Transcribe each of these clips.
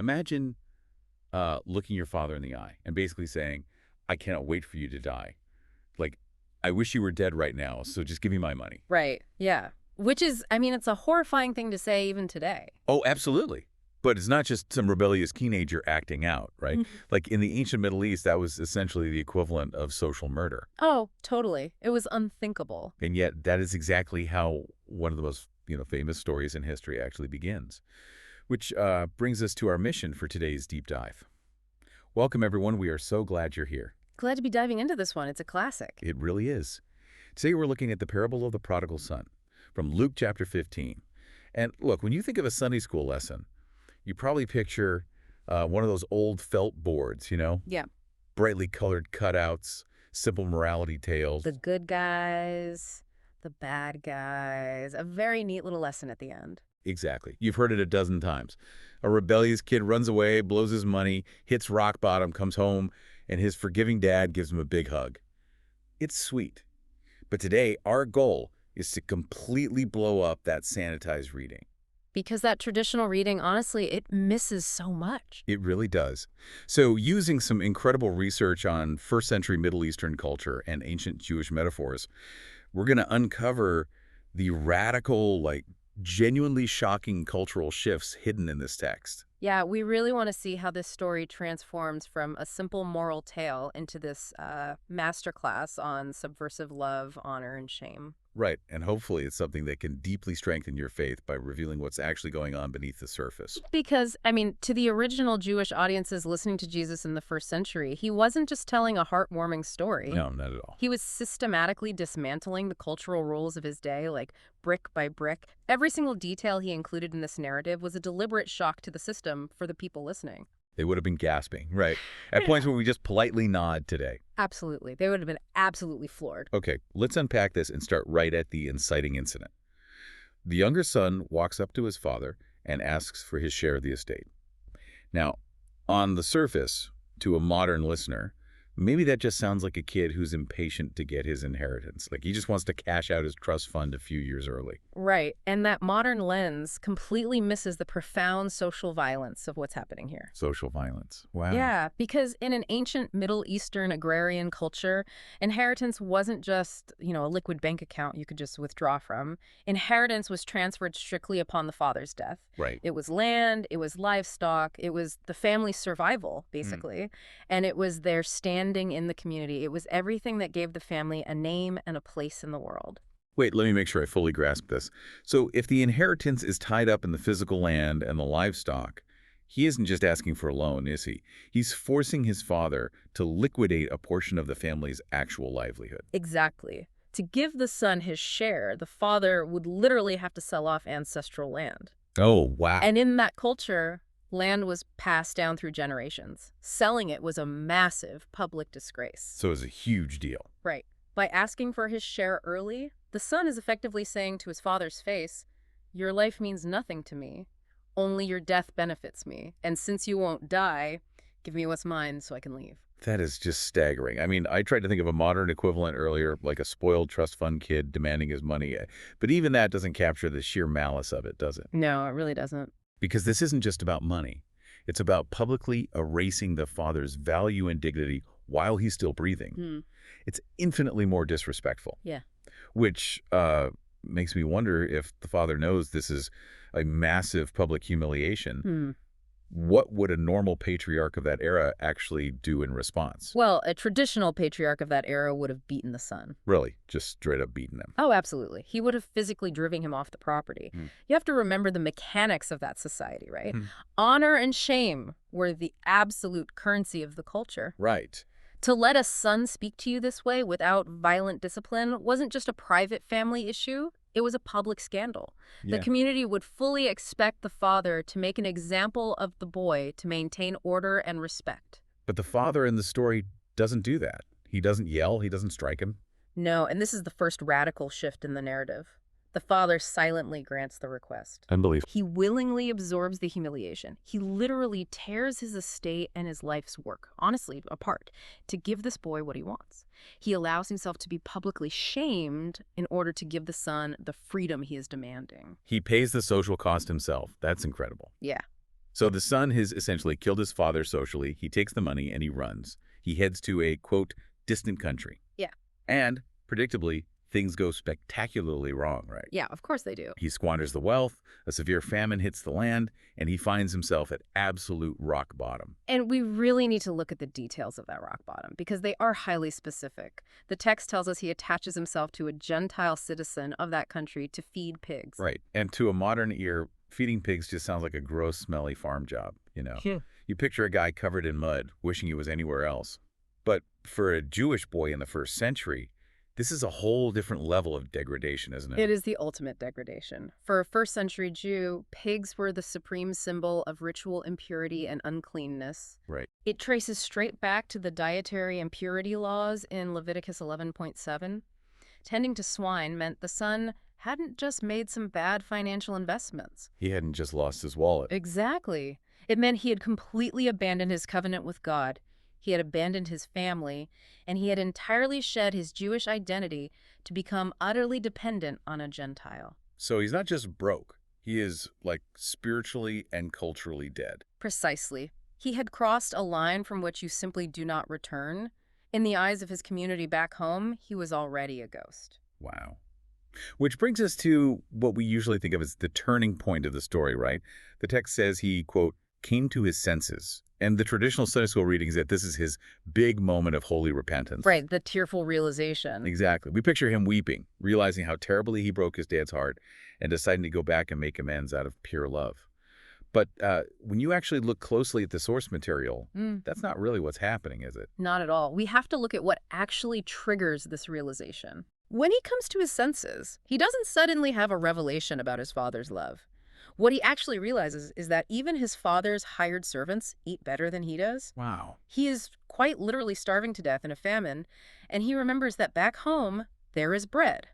Imagine looking your father in the eye and basically saying, I cannot wait for you to die. Like, I wish you were dead right now, so just give me my money. Right. Yeah. Which is, I mean, it's a horrifying thing to say even today. Oh, absolutely. But it's not just some rebellious teenager acting out, right? Mhm. Like in the ancient Middle East, that was essentially the equivalent of social murder. Oh, totally. It was unthinkable. And yet that is exactly how one of the most famous stories in history actually begins. Which brings us to our mission for today's deep dive. Welcome, everyone. We are so glad you're here. Glad to be diving into this one. It's a classic. It really is. Today we're looking at the parable of the prodigal son from Luke chapter 15. And look, when you think of a Sunday school lesson, you probably picture one of those old felt boards, Yeah. brightly colored cutouts, simple morality tales. The good guys, the bad guys. A very neat little lesson at the end. Exactly. You've heard it a dozen times. A rebellious kid runs away, blows his money, hits rock bottom, comes home, and his forgiving dad gives him a big hug. It's sweet. But today, our goal is to completely blow up that sanitized reading. Because that traditional reading, honestly, it misses so much. It really does. So using some incredible research on first-century Middle Eastern culture and ancient Jewish metaphors, we're going to uncover the radical, genuinely shocking cultural shifts hidden in this text. Yeah, we really want to see how this story transforms from a simple moral tale into this masterclass on subversive love, honor, and shame. Right, and hopefully it's something that can deeply strengthen your faith by revealing what's actually going on beneath the surface. Because, I mean, to the original Jewish audiences listening to Jesus in the first century, he wasn't just telling a heartwarming story. No, not at all. He was systematically dismantling the cultural rules of his day, like brick by brick. Every single detail he included in this narrative was a deliberate shock to the system for the people listening. They would have been gasping, right, at points where we just politely nod today. Absolutely. They would have been absolutely floored. Okay, let's unpack this and start right at the inciting incident. The younger son walks up to his father and asks for his share of the estate. Now, on the surface, to a modern listener, maybe that just sounds like a kid who's impatient to get his inheritance. Like he just wants to cash out his trust fund a few years early. Right. And that modern lens completely misses the profound social violence of what's happening here. Social violence. Wow. Yeah, because in an ancient Middle Eastern agrarian culture, inheritance wasn't just, a liquid bank account you could just withdraw from. Inheritance was transferred strictly upon the father's death. Right. It was land, it was livestock, it was the family's survival, basically, and it was their standing in the community. It was everything that gave the family a name and a place in the world. Wait, let me make sure I fully grasp this. So if the inheritance is tied up in the physical land and the livestock, he isn't just asking for a loan, is he? He's forcing his father to liquidate a portion of the family's actual livelihood. Exactly. To give the son his share, the father would literally have to sell off ancestral land. Oh, wow. And in that culture, land was passed down through generations. Selling it was a massive public disgrace. So it's a huge deal. Right. By asking for his share early, the son is effectively saying to his father's face, "Your life means nothing to me. Only your death benefits me. And since you won't die, give me what's mine so I can leave." That is just staggering. I mean, I tried to think of a modern equivalent earlier, like a spoiled trust fund kid demanding his money. But even that doesn't capture the sheer malice of it, does it? No, it really doesn't. Because this isn't just about money. It's about publicly erasing the father's value and dignity while he's still breathing. It's infinitely more disrespectful. Yeah. Which makes me wonder if the father knows this is a massive public humiliation. What would a normal patriarch of that era actually do in response? Well, a traditional patriarch of that era would have beaten the son. Really, just straight up beaten him. Oh, absolutely. He would have physically driven him off the property. You have to remember the mechanics of that society, right? Honor and shame were the absolute currency of the culture. Right. To let a son speak to you this way without violent discipline wasn't just a private family issue. It was a public scandal. Yeah. The community would fully expect the father to make an example of the boy to maintain order and respect. But the father in the story doesn't do that. He doesn't yell. He doesn't strike him. No, and this is the first radical shift in the narrative. The father silently grants the request. Unbelievable. He willingly absorbs the humiliation. He literally tears his estate and his life's work, honestly, apart, to give this boy what he wants. He allows himself to be publicly shamed in order to give the son the freedom he is demanding. He pays the social cost himself. That's incredible. Yeah. So the son has essentially killed his father socially. He takes the money and he runs. He heads to a, quote, distant country. Yeah. And, predictably, things go spectacularly wrong, right? Yeah, of course they do. He squanders the wealth, a severe famine hits the land, and he finds himself at absolute rock bottom. And we really need to look at the details of that rock bottom because they are highly specific. The text tells us he attaches himself to a Gentile citizen of that country to feed pigs. Right. And to a modern ear, feeding pigs just sounds like a gross, smelly farm job, you know? Yeah. You picture a guy covered in mud, wishing he was anywhere else. But for a Jewish boy in the first century, this is a whole different level of degradation, isn't it? It is the ultimate degradation. For a first-century Jew, pigs were the supreme symbol of ritual impurity and uncleanness. Right. It traces straight back to the dietary impurity laws in Leviticus 11.7. Tending to swine meant the son hadn't just made some bad financial investments. He hadn't just lost his wallet. Exactly. It meant he had completely abandoned his covenant with God. He had abandoned his family, and he had entirely shed his Jewish identity to become utterly dependent on a Gentile. So he's not just broke. He is, like, spiritually and culturally dead. Precisely. He had crossed a line from which you simply do not return. In the eyes of his community back home, he was already a ghost. Wow. Which brings us to what we usually think of as the turning point of the story, right? The text says he, quote, came to his senses. And the traditional Sunday school reading is that this is his big moment of holy repentance. Right, the tearful realization. Exactly. We picture him weeping, realizing how terribly he broke his dad's heart, and deciding to go back and make amends out of pure love. But when you actually look closely at the source material, that's not really what's happening, is it? Not at all. We have to look at what actually triggers this realization. When he comes to his senses, he doesn't suddenly have a revelation about his father's love. What he actually realizes is that even his father's hired servants eat better than he does. Wow. He is quite literally starving to death in a famine, and he remembers that back home, there is bread.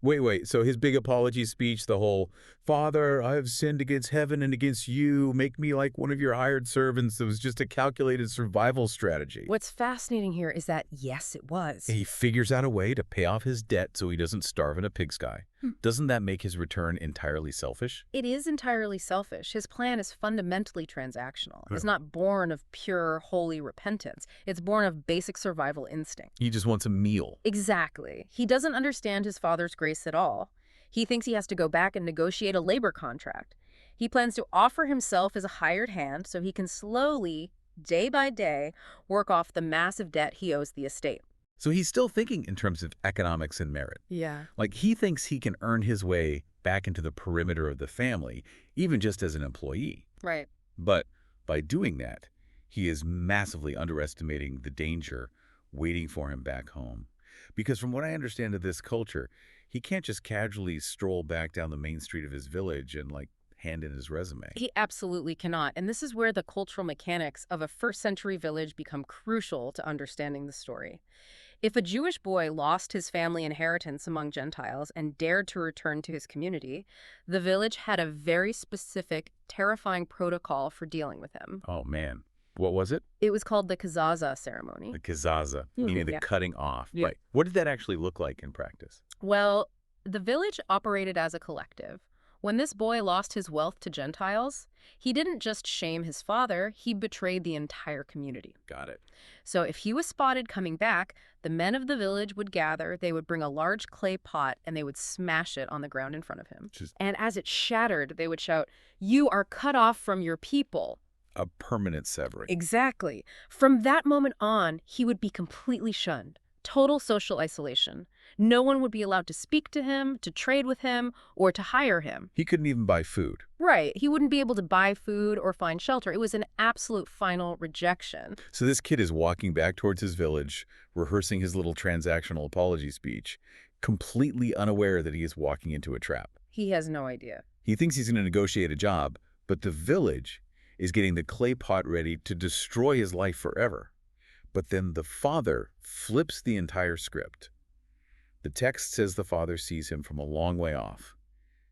Wait. So his big apology speech, the whole, Father, I have sinned against heaven and against you. Make me like one of your hired servants. It was just a calculated survival strategy. What's fascinating here is that, yes, it was. He figures out a way to pay off his debt so he doesn't starve in a pigsty. Doesn't that make his return entirely selfish? It is entirely selfish. His plan is fundamentally transactional. It's not born of pure, holy repentance. It's born of basic survival instinct. He just wants a meal. Exactly. He doesn't understand his father's grace at all. He thinks he has to go back and negotiate a labor contract. He plans to offer himself as a hired hand so he can slowly, day by day, work off the massive debt he owes the estate. So he's still thinking in terms of economics and merit. Yeah. Like he thinks he can earn his way back into the perimeter of the family, even just as an employee. Right. But by doing that, he is massively underestimating the danger waiting for him back home. Because from what I understand of this culture, he can't just casually stroll back down the main street of his village and, like, hand in his resume. He absolutely cannot. And this is where the cultural mechanics of a first-century village become crucial to understanding the story. If a Jewish boy lost his family inheritance among Gentiles and dared to return to his community, the village had a very specific, terrifying protocol for dealing with him. Oh, man. What was it? It was called the kazaza ceremony. The kazaza, meaning the Yeah. cutting off. Yeah. Right. What did that actually look like in practice? Well, the village operated as a collective. When this boy lost his wealth to Gentiles, he didn't just shame his father, he betrayed the entire community. Got it. So if he was spotted coming back, the men of the village would gather, they would bring a large clay pot, and they would smash it on the ground in front of him. And as it shattered, they would shout, "You are cut off from your people." A permanent severing. Exactly. From that moment on, he would be completely shunned. Total social isolation. No one would be allowed to speak to him, to trade with him, or to hire him. He couldn't even buy food. Right. He wouldn't be able to buy food or find shelter. It was an absolute final rejection. So this kid is walking back towards his village, rehearsing his little transactional apology speech, completely unaware that he is walking into a trap. He has no idea. He thinks he's going to negotiate a job, but the village is getting the clay pot ready to destroy his life forever. But then the father flips the entire script. The text says the father sees him from a long way off.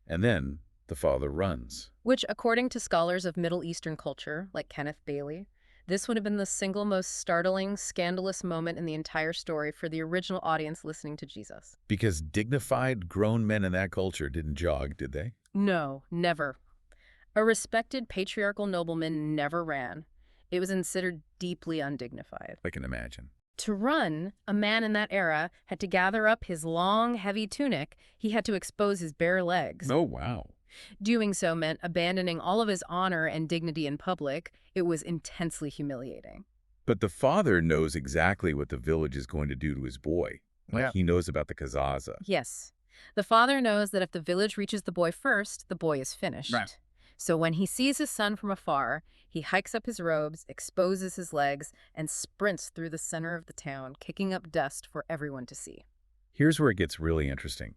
And then the father runs. Which, according to scholars of Middle Eastern culture, like Kenneth Bailey, this would have been the single most startling, scandalous moment in the entire story for the original audience listening to Jesus. Because dignified, grown men in that culture didn't jog, did they? No, never. A respected patriarchal nobleman never ran. It was considered deeply undignified. I can imagine. To run, a man in that era had to gather up his long, heavy tunic. He had to expose his bare legs. Oh, wow. Doing so meant abandoning all of his honor and dignity in public. It was intensely humiliating. But the father knows exactly what the village is going to do to his boy. Yeah. He knows about the kazaza. Yes. The father knows that if the village reaches the boy first, the boy is finished. Right. So when he sees his son from afar, he hikes up his robes, exposes his legs, and sprints through the center of the town, kicking up dust for everyone to see. Here's where it gets really interesting.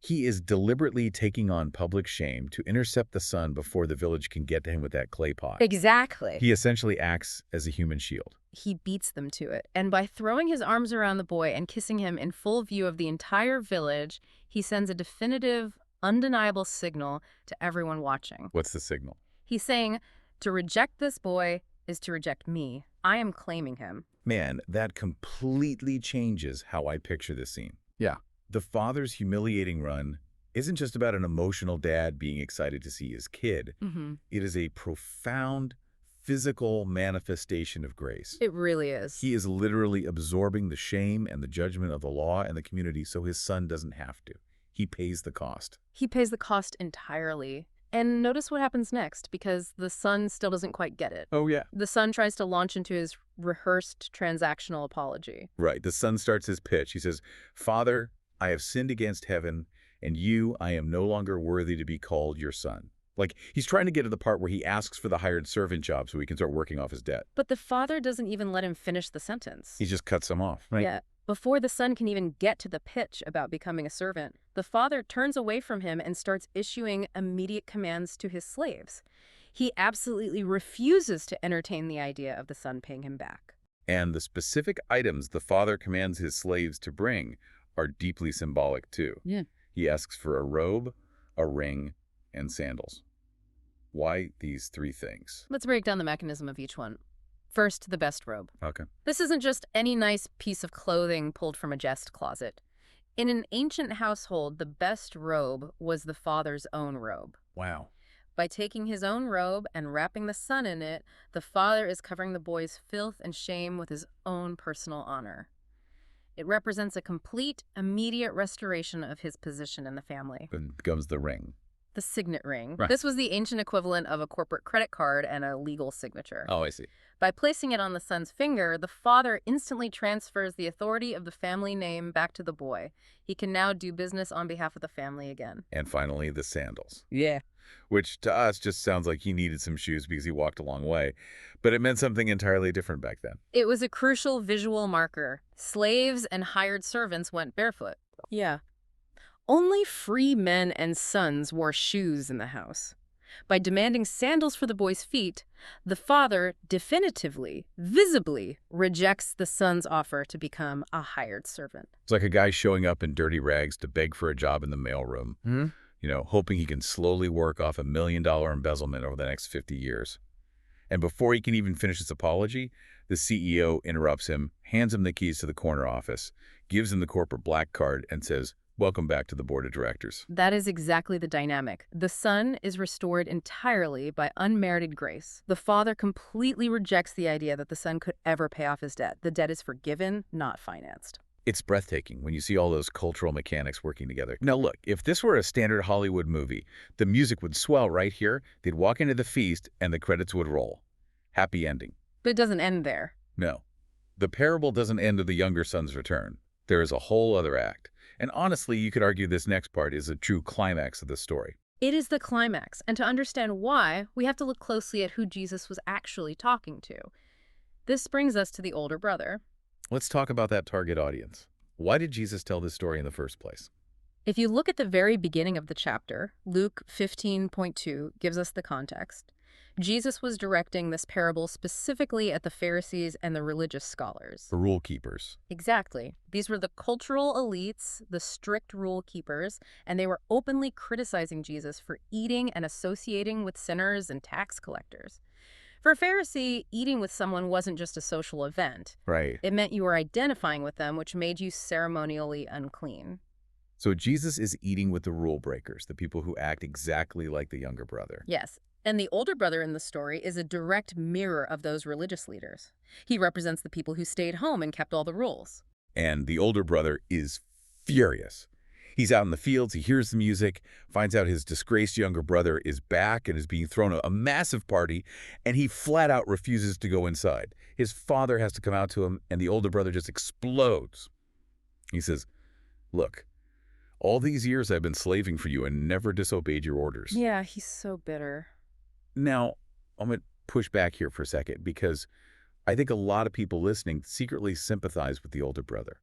He is deliberately taking on public shame to intercept the son before the village can get to him with that clay pot. Exactly. He essentially acts as a human shield. He beats them to it, and by throwing his arms around the boy and kissing him in full view of the entire village, he sends a definitive, undeniable signal to everyone watching. What's the signal? He's saying, to reject this boy is to reject me. I am claiming him. Man, that completely changes how I picture this scene. Yeah. The father's humiliating run isn't just about an emotional dad being excited to see his kid. It is a profound physical manifestation of grace. It really is. He is literally absorbing the shame and the judgment of the law and the community so his son doesn't have to. He pays the cost. He pays the cost entirely. And notice what happens next, because the son still doesn't quite get it. Oh, yeah. The son tries to launch into his rehearsed transactional apology. Right. The son starts his pitch. He says, "Father, I have sinned against heaven, and you, I am no longer worthy to be called your son." Like, he's trying to get to the part where he asks for the hired servant job so he can start working off his debt. But the father doesn't even let him finish the sentence. He just cuts him off. Right. Yeah. Before the son can even get to the pitch about becoming a servant, the father turns away from him and starts issuing immediate commands to his slaves. He absolutely refuses to entertain the idea of the son paying him back. And the specific items the father commands his slaves to bring are deeply symbolic, too. Yeah. He asks for a robe, a ring, and sandals. Why these three things? Let's break down the mechanism of each one. First, the best robe. Okay. This isn't just any nice piece of clothing pulled from a guest closet. In an ancient household, the best robe was the father's own robe. Wow. By taking his own robe and wrapping the son in it, the father is covering the boy's filth and shame with his own personal honor. It represents a complete, immediate restoration of his position in the family. Then comes the ring. The signet ring. Right. This was the ancient equivalent of a corporate credit card and a legal signature. Oh, I see. By placing it on the son's finger, the father instantly transfers the authority of the family name back to the boy. He can now do business on behalf of the family again. And finally, the sandals. Yeah. Which to us just sounds like he needed some shoes because he walked a long way. But it meant something entirely different back then. It was a crucial visual marker. Slaves and hired servants went barefoot. Yeah. Only free men and sons wore shoes in the house. By demanding sandals for the boy's feet, the father definitively, visibly rejects the son's offer to become a hired servant. It's like a guy showing up in dirty rags to beg for a job in the mailroom, hoping he can slowly work off $1 million embezzlement over the next 50 years. And before he can even finish his apology, the CEO interrupts him, hands him the keys to the corner office, gives him the corporate black card, and says, "Welcome back to the board of directors." That is exactly the dynamic. The son is restored entirely by unmerited grace. The father completely rejects the idea that the son could ever pay off his debt. The debt is forgiven, not financed. It's breathtaking when you see all those cultural mechanics working together. Now look, if this were a standard Hollywood movie, the music would swell right here, they'd walk into the feast, and the credits would roll. Happy ending. But it doesn't end there. No. The parable doesn't end with the younger son's return. There is a whole other act. And honestly, you could argue this next part is a true climax of the story. It is the climax, and to understand why, we have to look closely at who Jesus was actually talking to. This brings us to the older brother. Let's talk about that target audience. Why did Jesus tell this story in the first place? If you look at the very beginning of the chapter, Luke 15:2 gives us the context. Jesus was directing this parable specifically at the Pharisees and the religious scholars. The rule keepers. Exactly. These were the cultural elites, the strict rule keepers, and they were openly criticizing Jesus for eating and associating with sinners and tax collectors. For a Pharisee, eating with someone wasn't just a social event. Right. It meant you were identifying with them, which made you ceremonially unclean. So Jesus is eating with the rule breakers, the people who act exactly like the younger brother. Yes. And the older brother in the story is a direct mirror of those religious leaders. He represents the people who stayed home and kept all the rules. And the older brother is furious. He's out in the fields, he hears the music, finds out his disgraced younger brother is back and is being thrown a massive party, and he flat out refuses to go inside. His father has to come out to him, and the older brother just explodes. He says, "Look, all these years I've been slaving for you and never disobeyed your orders." Yeah, he's so bitter. Now, I'm going to push back here for a second because I think a lot of people listening secretly sympathize with the older brother.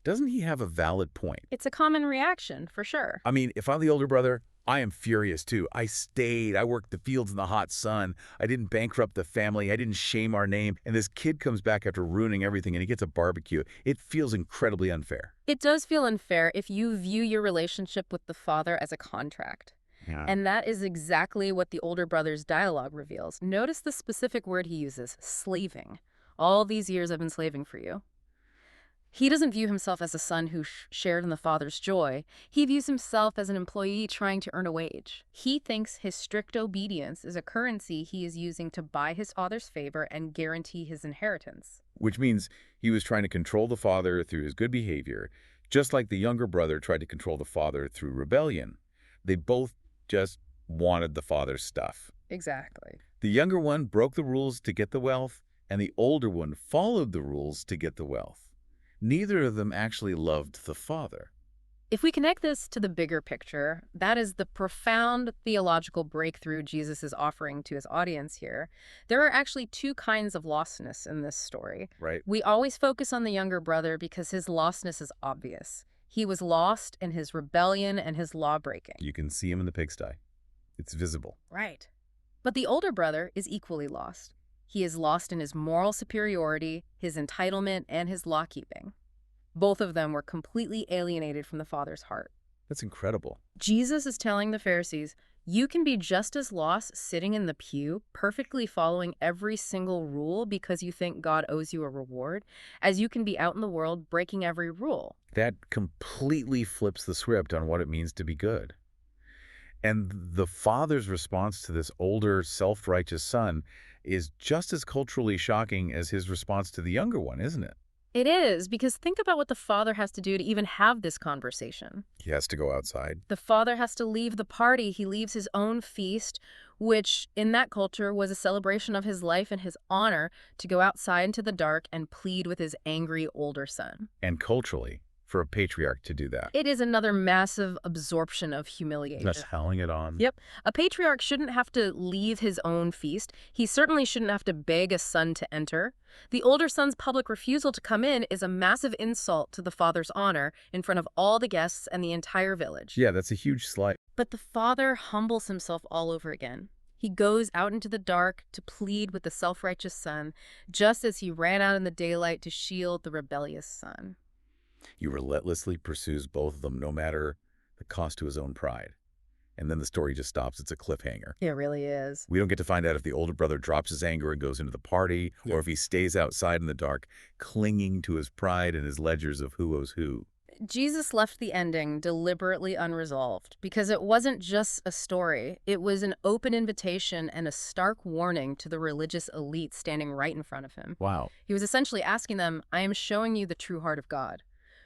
Doesn't he have a valid point? It's a common reaction, for sure. I mean, if I'm the older brother, I am furious too. I stayed. I worked the fields in the hot sun. I didn't bankrupt the family. I didn't shame our name. And this kid comes back after ruining everything and he gets a barbecue. It feels incredibly unfair. It does feel unfair if you view your relationship with the father as a contract. Yeah. And that is exactly what the older brother's dialogue reveals. Notice the specific word he uses, slaving. All these years I've been slaving for you. He doesn't view himself as a son who shared in the father's joy. He views himself as an employee trying to earn a wage. He thinks his strict obedience is a currency he is using to buy his father's favor and guarantee his inheritance. Which means he was trying to control the father through his good behavior, just like the younger brother tried to control the father through rebellion. They both just wanted the father's stuff. Exactly. The younger one broke the rules to get the wealth, and the older one followed the rules to get the wealth. Neither of them actually loved the father. If we connect this to the bigger picture, that is the profound theological breakthrough Jesus is offering to his audience here. There are actually two kinds of lostness in this story. Right. We always focus on the younger brother because his lostness is obvious. He was lost in his rebellion and his law-breaking. You can see him in the pigsty. It's visible. Right. But the older brother is equally lost. He is lost in his moral superiority, his entitlement, and his law-keeping. Both of them were completely alienated from the Father's heart. That's incredible. Jesus is telling the Pharisees, you can be just as lost sitting in the pew, perfectly following every single rule because you think God owes you a reward, as you can be out in the world breaking every rule. That completely flips the script on what it means to be good. And the father's response to this older, self-righteous son is just as culturally shocking as his response to the younger one, isn't it? It is, because think about what the father has to do to even have this conversation. He has to go outside. The father has to leave the party. He leaves his own feast, which in that culture was a celebration of his life and his honor, to go outside into the dark and plead with his angry older son. And culturally, for a patriarch to do that. It is another massive absorption of humiliation. Just howling it on. Yep. A patriarch shouldn't have to leave his own feast. He certainly shouldn't have to beg a son to enter. The older son's public refusal to come in is a massive insult to the father's honor in front of all the guests and the entire village. Yeah, that's a huge slight. But the father humbles himself all over again. He goes out into the dark to plead with the self-righteous son, just as he ran out in the daylight to shield the rebellious son. He relentlessly pursues both of them, no matter the cost to his own pride. And then the story just stops. It's a cliffhanger. It really is. We don't get to find out if the older brother drops his anger and goes into the party, or if he stays outside in the dark, clinging to his pride and his ledgers of who owes who. Jesus left the ending deliberately unresolved because it wasn't just a story. It was an open invitation and a stark warning to the religious elite standing right in front of him. Wow. He was essentially asking them, I am showing you the true heart of God.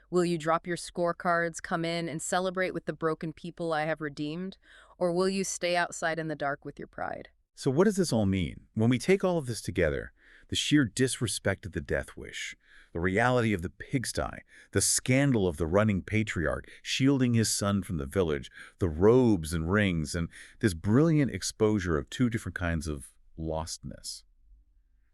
Will you drop your scorecards, come in, and celebrate with the broken people I have redeemed? Or will you stay outside in the dark with your pride? So what does this all mean? When we take all of this together, the sheer disrespect of the death wish, the reality of the pigsty, the scandal of the running patriarch shielding his son from the village, the robes and rings, and this brilliant exposure of two different kinds of lostness.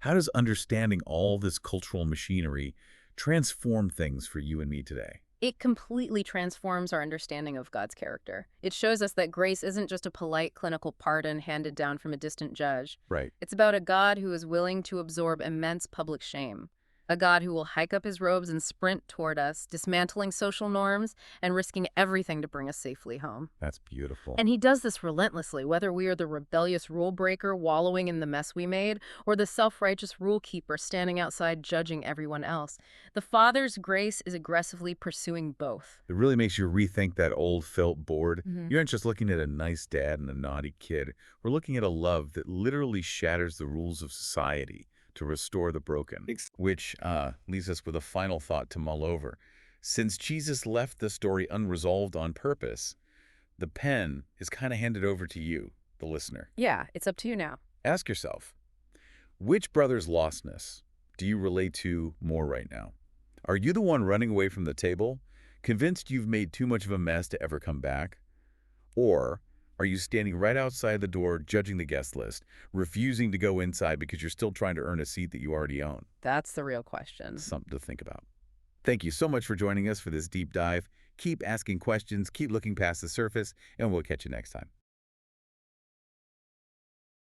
How does understanding all this cultural machinery transform things for you and me today? It completely transforms our understanding of God's character. It shows us that grace isn't just a polite clinical pardon handed down from a distant judge. Right. It's about a God who is willing to absorb immense public shame. A God who will hike up his robes and sprint toward us, dismantling social norms and risking everything to bring us safely home. That's beautiful. And he does this relentlessly, whether we are the rebellious rule breaker wallowing in the mess we made, or the self-righteous rule keeper standing outside judging everyone else. The Father's grace is aggressively pursuing both. It really makes you rethink that old felt board. Mhm. You aren't just looking at a nice dad and a naughty kid. We're looking at a love that literally shatters the rules of society to restore the broken. Which leaves us with a final thought to mull over. Since Jesus left the story unresolved on purpose, the pen is kind of handed over to you, the listener. Yeah, it's up to you now. Ask yourself, which brother's lostness do you relate to more right now? Are you the one running away from the table, convinced you've made too much of a mess to ever come back? Or are you standing right outside the door judging the guest list, refusing to go inside because you're still trying to earn a seat that you already own? That's the real question. Something to think about. Thank you so much for joining us for this deep dive. Keep asking questions, keep looking past the surface, and we'll catch you next time.